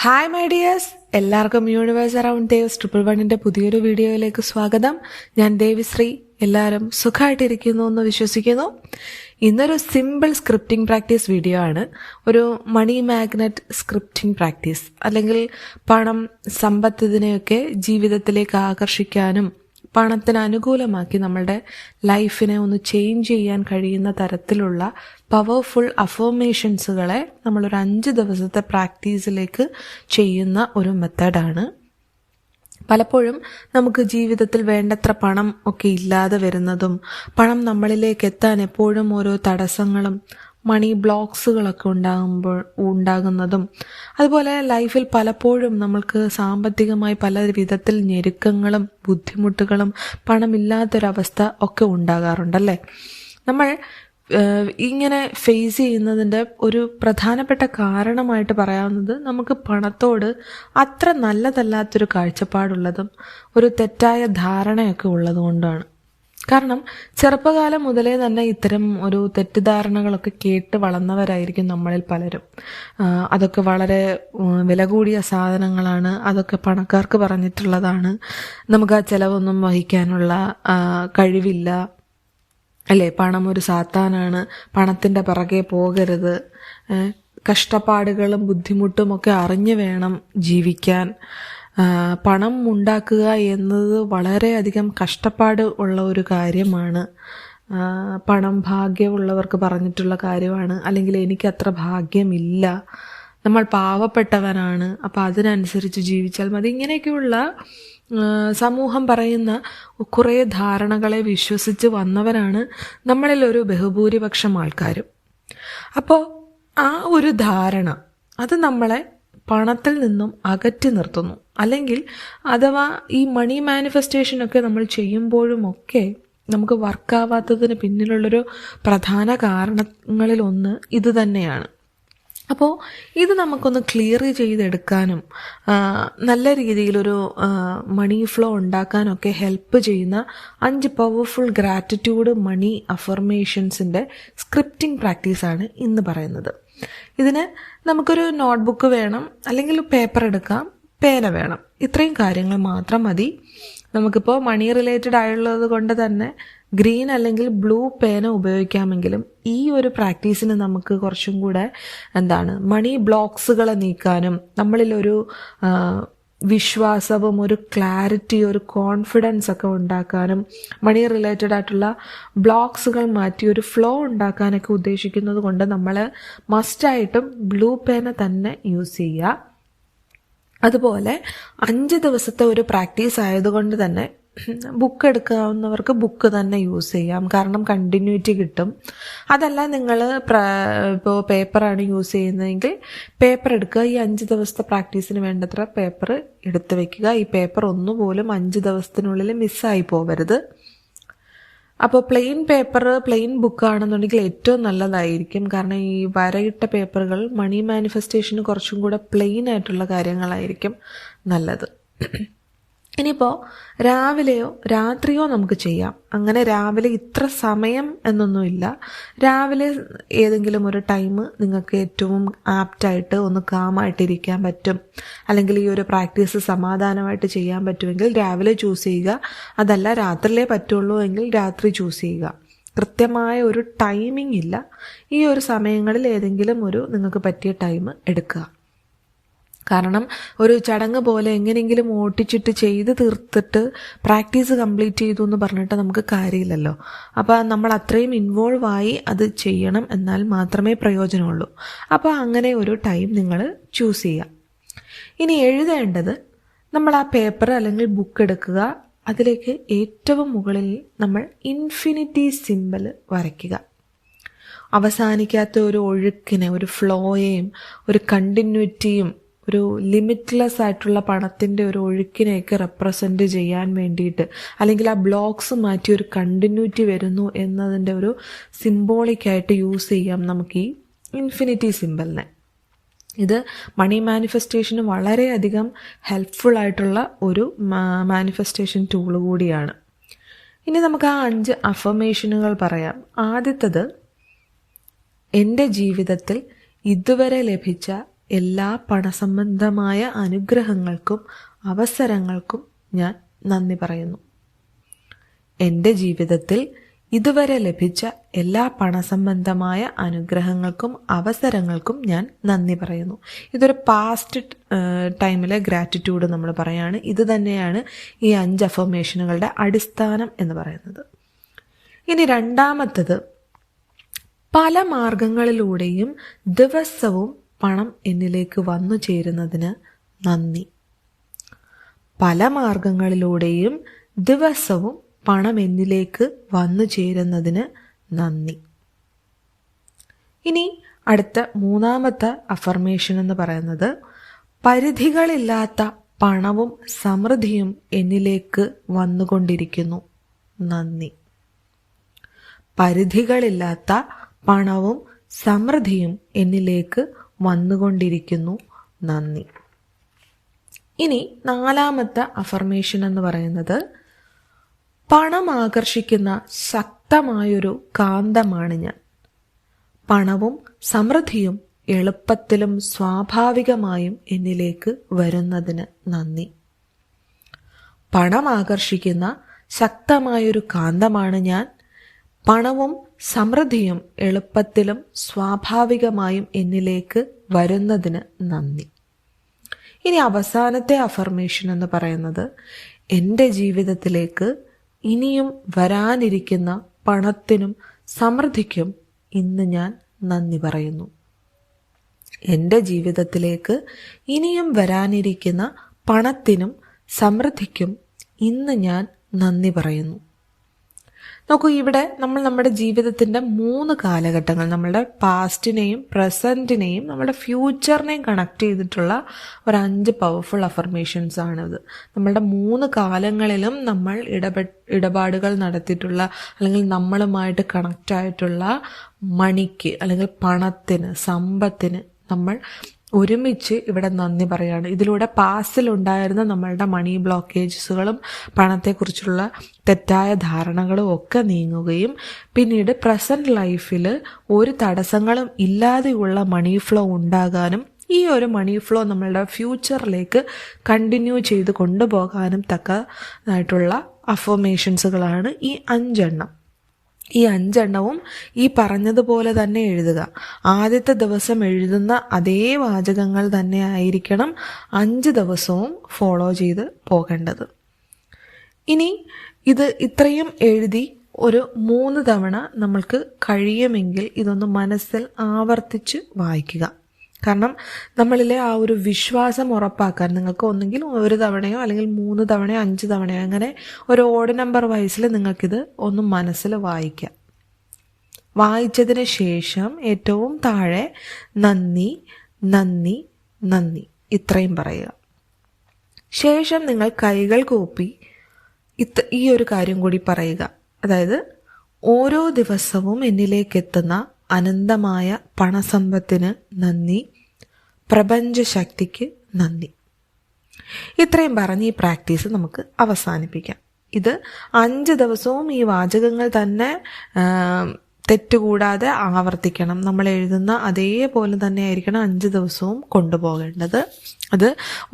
Hi my dears, എല്ലാവർക്കും universe around Dev's 111ന്റെ പുതിയൊരു വീഡിയോയിലേക്ക് സ്വാഗതം. ഞാൻ ദേവിശ്രീ. എല്ലാവരും സുഖമായിട്ടിരിക്കുന്നു എന്ന് വിശ്വസിക്കുന്നു. ഇന്നൊരു സിമ്പിൾ സ്ക്രിപ്റ്റിംഗ് പ്രാക്ടീസ് വീഡിയോ ആണ്. ഒരു മണി മാഗ്നറ്റ് സ്ക്രിപ്റ്റിംഗ് പ്രാക്ടീസ്, അല്ലെങ്കിൽ പണം, സമ്പത്ത് ഇതിനെയൊക്കെ ജീവിതത്തിലേക്ക് ആകർഷിക്കാനും പണത്തിന് അനുകൂലമാക്കി നമ്മളുടെ ലൈഫിനെ ഒന്ന് ചേഞ്ച് ചെയ്യാൻ കഴിയുന്ന തരത്തിലുള്ള പവർഫുൾ അഫർമേഷൻസുകളെ നമ്മളൊരു 5 ദിവസത്തെ പ്രാക്ടീസിലേക്ക് ചെയ്യുന്ന ഒരു മെത്തേഡാണ്. പലപ്പോഴും നമുക്ക് ജീവിതത്തിൽ വേണ്ടത്ര പണം ഒക്കെ ഇല്ലാതെ വരുന്നതും പണം നമ്മളിലേക്ക് എത്താൻ എപ്പോഴും ഓരോ തടസ്സങ്ങളും മണി ബ്ലോക്സുകളൊക്കെ ഉണ്ടാകുന്നതും, അതുപോലെ ലൈഫിൽ പലപ്പോഴും നമ്മൾക്ക് സാമ്പത്തികമായി പല വിധത്തിൽ ഞെരുക്കങ്ങളും ബുദ്ധിമുട്ടുകളും പണമില്ലാത്തൊരവസ്ഥ ഒക്കെ ഉണ്ടാകാറുണ്ടല്ലേ. നമ്മൾ ഇങ്ങനെ ഫേസ് ചെയ്യുന്നതിൻ്റെ ഒരു പ്രധാനപ്പെട്ട കാരണമായിട്ട് പറയാവുന്നത് നമുക്ക് പണത്തോട് അത്ര നല്ലതല്ലാത്തൊരു കാഴ്ചപ്പാടുള്ളതും ഒരു തെറ്റായ ധാരണയൊക്കെ ഉള്ളതുകൊണ്ടാണ്. കാരണം ചെറുപ്പകാലം മുതലേ തന്നെ ഇത്തരം ഒരു തെറ്റിദ്ധാരണകളൊക്കെ കേട്ട് വളർന്നവരായിരിക്കും നമ്മളിൽ പലരും. അതൊക്കെ വളരെ വില കൂടിയ സാധനങ്ങളാണ്, അതൊക്കെ പണക്കാർക്ക് പറഞ്ഞിട്ടുള്ളതാണ്, നമുക്ക് ആ ചിലവൊന്നും വഹിക്കാനുള്ള കഴിവില്ല, അല്ലേ, പണം ഒരു സാത്താനാണ്, പണത്തിൻ്റെ പിറകെ പോകരുത്, കഷ്ടപ്പാടുകളും ബുദ്ധിമുട്ടും ഒക്കെ അറിഞ്ഞു വേണം ജീവിക്കാൻ, പണം ഉണ്ടാക്കുക എന്നത് വളരെയധികം കഷ്ടപ്പാട് ഉള്ള ഒരു കാര്യമാണ്, പണം ഭാഗ്യമുള്ളവർക്ക് പറഞ്ഞിട്ടുള്ള കാര്യമാണ്, അല്ലെങ്കിൽ എനിക്കത്ര ഭാഗ്യമില്ല, നമ്മൾ പാവപ്പെട്ടവനാണ്, അപ്പം അതിനനുസരിച്ച് ജീവിച്ചാൽ മതി, ഇങ്ങനെയൊക്കെയുള്ള സമൂഹം പറയുന്ന കുറേ ധാരണകളെ വിശ്വസിച്ച് വന്നവരാണ് നമ്മളിൽ ഒരു ബഹുഭൂരിപക്ഷം ആൾക്കാരും. അപ്പോൾ ആ ഒരു ധാരണ അത് നമ്മളെ പണത്തിൽ നിന്നും അകറ്റി നിർത്തുന്നു. അല്ലെങ്കിൽ അഥവാ ഈ മണി മാനിഫെസ്റ്റേഷനൊക്കെ നമ്മൾ ചെയ്യുമ്പോഴുമൊക്കെ നമുക്ക് വർക്കാവാത്തതിന് പിന്നിലുള്ളൊരു പ്രധാന കാരണങ്ങളിലൊന്ന് ഇത് തന്നെയാണ്. അപ്പോൾ ഇത് നമുക്കൊന്ന് ക്ലിയർ ചെയ്തെടുക്കാനും നല്ല രീതിയിലൊരു മണി ഫ്ലോ ഉണ്ടാക്കാനൊക്കെ ഹെൽപ്പ് ചെയ്യുന്ന 5 പവർഫുൾ ഗ്രാറ്റിറ്റ്യൂഡ് മണി അഫർമേഷൻസിൻ്റെ സ്ക്രിപ്റ്റിംഗ് പ്രാക്ടീസാണ് ഇന്ന് പറയുന്നത്. ഇതിന് നമുക്കൊരു നോട്ട്ബുക്ക് വേണം, അല്ലെങ്കിൽ പേപ്പർ എടുക്കാം, പേന വേണം. ഇത്രയും കാര്യങ്ങൾ മാത്രം മതി. നമുക്കിപ്പോൾ മണി റിലേറ്റഡ് ആയുള്ളത് കൊണ്ട് തന്നെ ഗ്രീൻ അല്ലെങ്കിൽ ബ്ലൂ പേന ഉപയോഗിക്കാമെങ്കിലും ഈ ഒരു പ്രാക്ടീസിന് നമുക്ക് കുറച്ചും കൂടെ മണി ബ്ലോക്സുകളെ നീക്കാനും നമ്മളിലൊരു വിശ്വാസവും ഒരു ക്ലാരിറ്റി, ഒരു കോൺഫിഡൻസ് ഒക്കെ ഉണ്ടാക്കാനും മണി റിലേറ്റഡ് ആയിട്ടുള്ള ബ്ലോക്സുകൾ മാറ്റി ഒരു ഫ്ലോ ഉണ്ടാക്കാനൊക്കെ ഉദ്ദേശിക്കുന്നത് കൊണ്ട് നമ്മൾ മസ്റ്റായിട്ടും ബ്ലൂ പേന തന്നെ യൂസ് ചെയ്യുക. അതുപോലെ 5 ദിവസത്തെ ഒരു പ്രാക്ടീസ് ആയതുകൊണ്ട് തന്നെ ബുക്ക് എടുക്കാവുന്നവർക്ക് ബുക്ക് തന്നെ യൂസ് ചെയ്യാം, കാരണം കണ്ടിന്യൂറ്റി കിട്ടും. അതല്ല നിങ്ങൾ ഇപ്പോൾ പേപ്പറാണ് യൂസ് ചെയ്യുന്നതെങ്കിൽ പേപ്പർ എടുക്കുക. ഈ 5 ദിവസത്തെ പ്രാക്ടീസിന് വേണ്ടത്ര പേപ്പർ എടുത്ത് വെക്കുക. ഈ പേപ്പർ ഒന്നുപോലും 5 ദിവസത്തിനുള്ളിൽ മിസ്സായി പോകരുത്. അപ്പോൾ പ്ലെയിൻ ബുക്കാണെന്നുണ്ടെങ്കിൽ ഏറ്റവും നല്ലതായിരിക്കും. കാരണം ഈ വരയിട്ട പേപ്പറുകൾ മണി മാനിഫെസ്റ്റേഷന് കുറച്ചും കൂടെ പ്ലെയിൻ ആയിട്ടുള്ള കാര്യങ്ങളായിരിക്കും നല്ലത്. ഇനിയിപ്പോൾ രാവിലെയോ രാത്രിയോ നമുക്ക് ചെയ്യാം. അങ്ങനെ രാവിലെ ഇത്ര സമയം എന്നൊന്നുമില്ല. രാവിലെ ഏതെങ്കിലും ഒരു ടൈം നിങ്ങൾക്ക് ഏറ്റവും ആപ്റ്റായിട്ട് ഒന്ന് കാമായിട്ടിരിക്കാൻ പറ്റും, അല്ലെങ്കിൽ ഈ ഒരു പ്രാക്ടീസ് സമാധാനമായിട്ട് ചെയ്യാൻ പറ്റുമെങ്കിൽ രാവിലെ ചൂസ് ചെയ്യുക. അതല്ല രാത്രിയിലേ പറ്റുള്ളൂ എങ്കിൽ രാത്രി ചൂസ് ചെയ്യുക. കൃത്യമായ ഒരു ടൈമിംഗ് ഇല്ല. ഈ ഒരു സമയങ്ങളിൽ ഏതെങ്കിലും ഒരു നിങ്ങൾക്ക് പറ്റിയ ടൈം എടുക്കുക. കാരണം ഒരു ചടങ്ങ് പോലെ എങ്ങനെയെങ്കിലും ഓട്ടിച്ചിട്ട് ചെയ്ത് തീർത്തിട്ട് പ്രാക്ടീസ് കംപ്ലീറ്റ് ചെയ്തു എന്ന് പറഞ്ഞിട്ട് നമുക്ക് കാര്യമില്ലല്ലോ. അപ്പോൾ നമ്മൾ അത്രയും ഇൻവോൾവ് ആയി അത് ചെയ്യണം, എന്നാൽ മാത്രമേ പ്രയോജനമുള്ളൂ. അപ്പോൾ അങ്ങനെ ഒരു ടൈം നിങ്ങൾ ചൂസ് ചെയ്യുക. ഇനി എഴുതേണ്ടത്, നമ്മൾ ആ പേപ്പർ അല്ലെങ്കിൽ ബുക്ക് എടുക്കുക. അതിലേക്ക് ഏറ്റവും മുകളിൽ നമ്മൾ ഇൻഫിനിറ്റി സിമ്പൽ വരയ്ക്കുക. അവസാനിക്കാത്ത ഒരു ഒഴുക്കിനെ, ഒരു ഫ്ലോയെയും ഒരു കണ്ടിന്യൂറ്റിയും ഒരു ലിമിറ്റ്ലെസ് ആയിട്ടുള്ള പണത്തിൻ്റെ ഒരു ഒഴുക്കിനെയൊക്കെ റെപ്രസെൻ്റ് ചെയ്യാൻ വേണ്ടിയിട്ട്, അല്ലെങ്കിൽ ആ ബ്ലോക്സ് മാറ്റി ഒരു കണ്ടിന്യൂറ്റി വരുന്നു എന്നതിൻ്റെ ഒരു സിംബോളിക്കായിട്ട് യൂസ് ചെയ്യാം നമുക്ക് ഈ ഇൻഫിനിറ്റി സിമ്പലിനെ. ഇത് മണി മാനിഫെസ്റ്റേഷന് വളരെയധികം ഹെൽപ്ഫുൾ ആയിട്ടുള്ള ഒരു മാനിഫെസ്റ്റേഷൻ ടൂൾ കൂടിയാണ്. ഇനി നമുക്ക് ആ 5 അഫർമേഷനുകൾ പറയാം. ആദ്യത്തേത്, എൻ്റെ ജീവിതത്തിൽ ഇതുവരെ ലഭിച്ച എല്ലാ പണസംബന്ധമായ അനുഗ്രഹങ്ങൾക്കും അവസരങ്ങൾക്കും ഞാൻ നന്ദി പറയുന്നു. എൻ്റെ ജീവിതത്തിൽ ഇതുവരെ ലഭിച്ച എല്ലാ പണസംബന്ധമായ അനുഗ്രഹങ്ങൾക്കും അവസരങ്ങൾക്കും ഞാൻ നന്ദി പറയുന്നു. ഇതൊരു പാസ്റ്റ് ടൈമിലെ ഗ്രാറ്റിറ്റ്യൂഡ് നമ്മൾ പറയാണ്. ഇത് തന്നെയാണ് ഈ 5 അഫർമേഷനുകളുടെ അടിസ്ഥാനം എന്ന് പറയുന്നത്. ഇനി രണ്ടാമത്തത്, പല മാർഗങ്ങളിലൂടെയും ദിവസവും പണം എന്നിലേക്ക് വന്നു ചേരുന്നതിന് നന്ദി. പല മാർഗങ്ങളിലൂടെയും ദിവസവും പണം എന്നിലേക്ക് വന്നു ചേരുന്നതിന് നന്ദി. ഇനി അടുത്ത മൂന്നാമത്തെ അഫർമേഷൻ എന്ന് പറയുന്നത്, പരിധികളില്ലാത്ത പണവും സമൃദ്ധിയും എന്നിലേക്ക് വന്നുകൊണ്ടിരിക്കുന്നു, നന്ദി. പരിധികളില്ലാത്ത പണവും സമൃദ്ധിയും എന്നിലേക്ക് വന്നുകൊണ്ടിരിക്കുന്നു, നന്ദി. ഇനി നാലാമത്തെ അഫർമേഷൻ എന്ന് പറയുന്നത്, പണം ആകർഷിക്കുന്ന ശക്തമായൊരു കാന്തമാണ് ഞാൻ. പണവും സമൃദ്ധിയും എളുപ്പത്തിലും സ്വാഭാവികമായും എന്നിലേക്ക് വരുന്നതിന് നന്ദി. പണം ആകർഷിക്കുന്ന ശക്തമായൊരു കാന്തമാണ് ഞാൻ. പണവും സമൃദ്ധിയും എളുപ്പത്തിലും സ്വാഭാവികമായും എന്നിലേക്ക് വരുന്നതിന് നന്ദി. ഇനി അവസാനത്തെ അഫർമേഷൻ എന്ന് പറയുന്നത്, എൻ്റെ ജീവിതത്തിലേക്ക് ഇനിയും വരാനിരിക്കുന്ന പണത്തിനും സമൃദ്ധിക്കും ഇന്ന് ഞാൻ നന്ദി പറയുന്നു. എൻ്റെ ജീവിതത്തിലേക്ക് ഇനിയും വരാനിരിക്കുന്ന പണത്തിനും സമൃദ്ധിക്കും ഇന്ന് ഞാൻ നന്ദി പറയുന്നു. നോക്കൂ, ഇവിടെ നമ്മൾ നമ്മുടെ ജീവിതത്തിൻ്റെ 3 കാലഘട്ടങ്ങൾ, നമ്മളുടെ പാസ്റ്റിനെയും പ്രസൻറ്റിനെയും നമ്മുടെ ഫ്യൂച്ചറിനെയും കണക്ട് ചെയ്തിട്ടുള്ള ഒരു 5 പവർഫുൾ അഫർമേഷൻസ് ആണിത്. നമ്മളുടെ 3 കാലങ്ങളിലും നമ്മൾ ഇടപാടുകൾ നടത്തിയിട്ടുള്ള അല്ലെങ്കിൽ നമ്മളുമായിട്ട് കണക്റ്റ് ആയിട്ടുള്ള മണിക്ക് അല്ലെങ്കിൽ പണത്തിന്, സമ്പത്തിന് നമ്മൾ ഒരുമിച്ച് ഇവിടെ നന്ദി പറയാണ്. ഇതിലൂടെ പാസ്റ്റിലുണ്ടായിരുന്ന നമ്മളുടെ മണി ബ്ലോക്കേജസുകളും പണത്തെക്കുറിച്ചുള്ള തെറ്റായ ധാരണകളും ഒക്കെ നീങ്ങുകയും പിന്നീട് പ്രസന്റ് ലൈഫിൽ ഒരു തടസ്സങ്ങളും ഇല്ലാതെയുള്ള മണി ഫ്ലോ ഉണ്ടാകാനും ഈ ഒരു മണി ഫ്ലോ നമ്മളുടെ ഫ്യൂച്ചറിലേക്ക് കണ്ടിന്യൂ ചെയ്ത് കൊണ്ടുപോകാനും തക്കതായിട്ടുള്ള അഫർമേഷൻസുകളാണ് ഈ 5 എണ്ണം. ഈ 5 എണ്ണവും ഈ പറഞ്ഞതുപോലെ തന്നെ എഴുതുക. ആദ്യത്തെ ദിവസം എഴുതുന്ന അതേ വാചകങ്ങൾ തന്നെ ആയിരിക്കണം 5 ദിവസവും ഫോളോ ചെയ്ത് പോകേണ്ടത്. ഇനി ഇത് ഇത്രയും എഴുതി ഒരു 3 തവണ നമ്മൾക്ക് കഴിയുമെങ്കിൽ ഇതൊന്ന് മനസ്സിൽ ആവർത്തിച്ച് വായിക്കുക. കാരണം നമ്മളിലെ ആ ഒരു വിശ്വാസം ഉറപ്പാക്കാൻ നിങ്ങൾക്ക് ഒന്നെങ്കിൽ 1 തവണയോ അല്ലെങ്കിൽ 3 തവണയോ 5 തവണയോ അങ്ങനെ ഒരു ഓഡ് നമ്പർ വൈസിൽ നിങ്ങൾക്കിത് ഒന്ന് മനസ്സിൽ വായിക്കാം. വായിച്ചതിന് ശേഷം ഏറ്റവും താഴെ നന്ദി നന്ദി നന്ദി ഇത്രയും പറയുക. ശേഷം നിങ്ങൾ കൈകൾ കൂപ്പി ഈ ഒരു കാര്യം കൂടി പറയുക. അതായത്, ഓരോ ദിവസവും എന്നിലേക്ക് എത്തുന്ന അനന്തമായ പണസമ്പത്തിന് നന്ദി, പ്രപഞ്ചശക്തിക്ക് നന്ദി. ഇത്രയും പറഞ്ഞ് ഈ പ്രാക്ടീസ് നമുക്ക് അവസാനിപ്പിക്കാം. ഇത് 5 ദിവസവും ഈ വാചകങ്ങൾ തന്നെ തെറ്റുകൂടാതെ ആവർത്തിക്കണം. നമ്മൾ എഴുതുന്ന അതേപോലെ തന്നെ ആയിരിക്കണം 5 ദിവസവും കൊണ്ടുപോകേണ്ടത്. അത്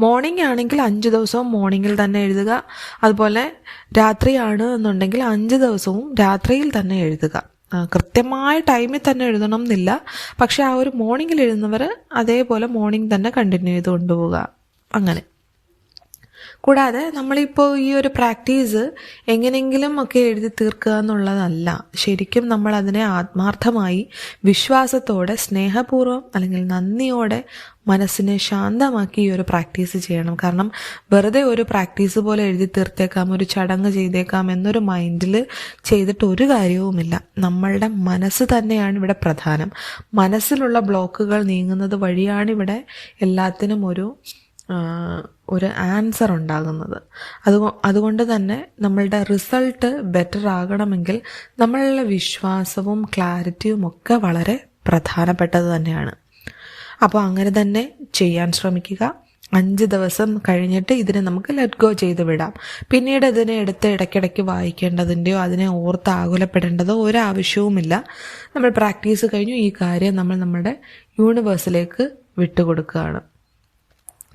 മോർണിംഗ് ആണെങ്കിൽ 5 ദിവസവും മോർണിംഗിൽ തന്നെ എഴുതുക. അതുപോലെ രാത്രിയാണ് എന്നുണ്ടെങ്കിൽ 5 ദിവസവും രാത്രിയിൽ തന്നെ എഴുതുക. കൃത്യമായ ടൈമിൽ തന്നെ എഴുതണം എന്നില്ല. പക്ഷെ ആ ഒരു മോർണിംഗിൽ എഴുതുന്നവർ അതേപോലെ മോർണിംഗ് തന്നെ കണ്ടിന്യൂ ചെയ്ത് കൊണ്ടുപോവുക. അങ്ങനെ കൂടാതെ നമ്മളിപ്പോൾ ഈ ഒരു പ്രാക്ടീസ് എങ്ങനെയെങ്കിലും ഒക്കെ എഴുതി തീർക്കുക എന്നുള്ളതല്ല. ശരിക്കും നമ്മൾ അതിനെ ആത്മാർത്ഥമായി വിശ്വാസത്തോടെ സ്നേഹപൂർവ്വം അല്ലെങ്കിൽ നന്ദിയോടെ മനസ്സിനെ ശാന്തമാക്കി ഈ ഒരു പ്രാക്ടീസ് ചെയ്യണം. കാരണം വെറുതെ ഒരു പ്രാക്ടീസ് പോലെ എഴുതി തീർത്തേക്കാം, ഒരു ചടങ്ങ് ചെയ്തേക്കാം എന്നൊരു മൈൻഡിൽ ചെയ്തിട്ട് ഒരു കാര്യവുമില്ല. നമ്മളുടെ മനസ്സ് തന്നെയാണ് ഇവിടെ പ്രധാനം. മനസ്സിലുള്ള ബ്ലോക്കുകൾ നീങ്ങുന്നത് വഴിയാണ് ഇവിടെ എല്ലാത്തിനും ഒരു ആൻസർ ഉണ്ടാകുന്നത്. അതുകൊണ്ട് തന്നെ നമ്മളുടെ റിസൾട്ട് ബെറ്റർ ആകണമെങ്കിൽ നമ്മളുടെ വിശ്വാസവും ക്ലാരിറ്റിയും ഒക്കെ വളരെ പ്രധാനപ്പെട്ടത് തന്നെയാണ്. അപ്പോൾ അങ്ങനെ തന്നെ ചെയ്യാൻ ശ്രമിക്കുക. 5 ദിവസം കഴിഞ്ഞിട്ട് ഇതിനെ നമുക്ക് ലെറ്റ് ഗോ ചെയ്ത് വിടാം. പിന്നീട് ഇതിനെ എടുത്ത് ഇടയ്ക്കിടയ്ക്ക് വായിക്കേണ്ടതിൻ്റെയോ അതിനെ ഓർത്ത് ആകുലപ്പെടേണ്ടതോ ഒരാവശ്യവുമില്ല. നമ്മൾ പ്രാക്ടീസ് കഴിഞ്ഞു, ഈ കാര്യം നമ്മൾ നമ്മുടെ യൂണിവേഴ്സിലേക്ക് വിട്ടുകൊടുക്കുകയാണ്.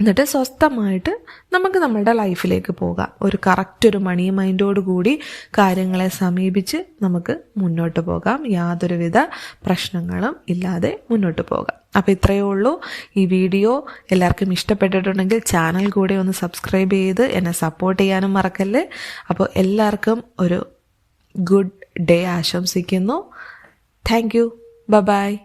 എന്നിട്ട് സ്വസ്ഥമായിട്ട് നമുക്ക് നമ്മളുടെ ലൈഫിലേക്ക് പോകാം. ഒരു കറക്റ്റ് ഒരു മണി മൈൻഡോട് കൂടി കാര്യങ്ങളെ സമീപിച്ച് നമുക്ക് മുന്നോട്ട് പോകാം. യാതൊരുവിധ പ്രശ്നങ്ങളും ഇല്ലാതെ മുന്നോട്ട് പോകാം. അപ്പോൾ ഇത്രയേ ഉള്ളൂ. ഈ വീഡിയോ എല്ലാവർക്കും ഇഷ്ടപ്പെട്ടിട്ടുണ്ടെങ്കിൽ ചാനൽ കൂടെ ഒന്ന് സബ്സ്ക്രൈബ് ചെയ്ത് എന്നെ സപ്പോർട്ട് ചെയ്യാനും മറക്കല്ലേ. അപ്പോൾ എല്ലാവർക്കും ഒരു ഗുഡ് ഡേ ആശംസിക്കുന്നു. Thank you. ബൈ.